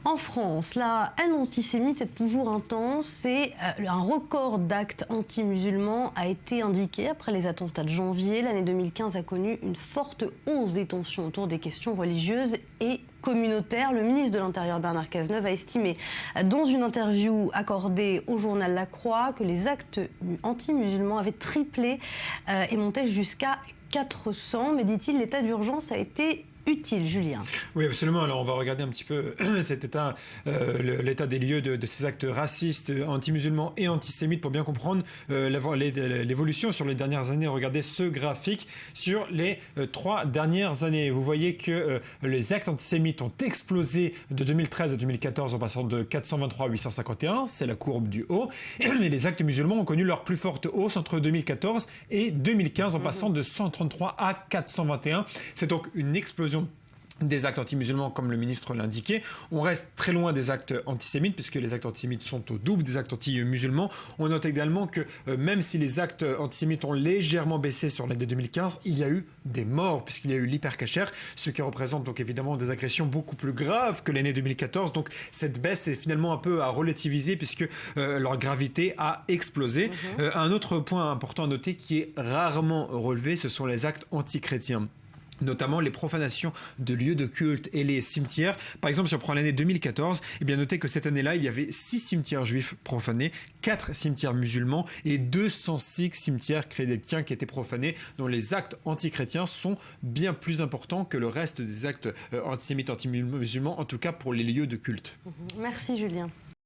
En France, la haine antisémite est toujours intense et un record d'actes anti-musulmans a été indiqué après les attentats de janvier. L'année 2015 a connu une forte hausse des tensions autour des questions religieuses et communautaires. Le ministre de l'Intérieur Bernard Cazeneuve a estimé dans une interview accordée au journal La Croix que les actes anti-musulmans avaient triplé et montaient jusqu'à 400. Mais dit-il, l'état d'urgence a été utile, Julien. Oui, absolument. Alors, on va regarder un petit peu cet état, l'état des lieux de ces actes racistes, anti-musulmans et antisémites pour bien comprendre l'évolution sur les dernières années. Regardez ce graphique sur les 3 dernières années. Vous voyez que les actes antisémites ont explosé de 2013 à 2014 en passant de 423 à 851. C'est la courbe du haut. Mais les actes musulmans ont connu leur plus forte hausse entre 2014 et 2015 en passant de 133 à 421. C'est donc une explosion des actes anti-musulmans, comme le ministre l'indiquait. On reste très loin des actes antisémites, puisque les actes antisémites sont au double des actes anti-musulmans. On note également que même si les actes antisémites ont légèrement baissé sur l'année 2015, il y a eu des morts, puisqu'il y a eu l'hypercacher, ce qui représente donc évidemment des agressions beaucoup plus graves que l'année 2014. Donc cette baisse est finalement un peu à relativiser, puisque leur gravité a explosé. Un autre point important à noter qui est rarement relevé, ce sont les actes anti-chrétiens, notamment les profanations de lieux de culte et les cimetières. Par exemple, si on prend l'année 2014, eh bien notez que cette année-là, il y avait 6 cimetières juifs profanés, 4 cimetières musulmans et 206 cimetières chrétiens qui étaient profanés, dont les actes anti-chrétiens sont bien plus importants que le reste des actes antisémites, anti-musulmans, en tout cas pour les lieux de culte. Merci Julien.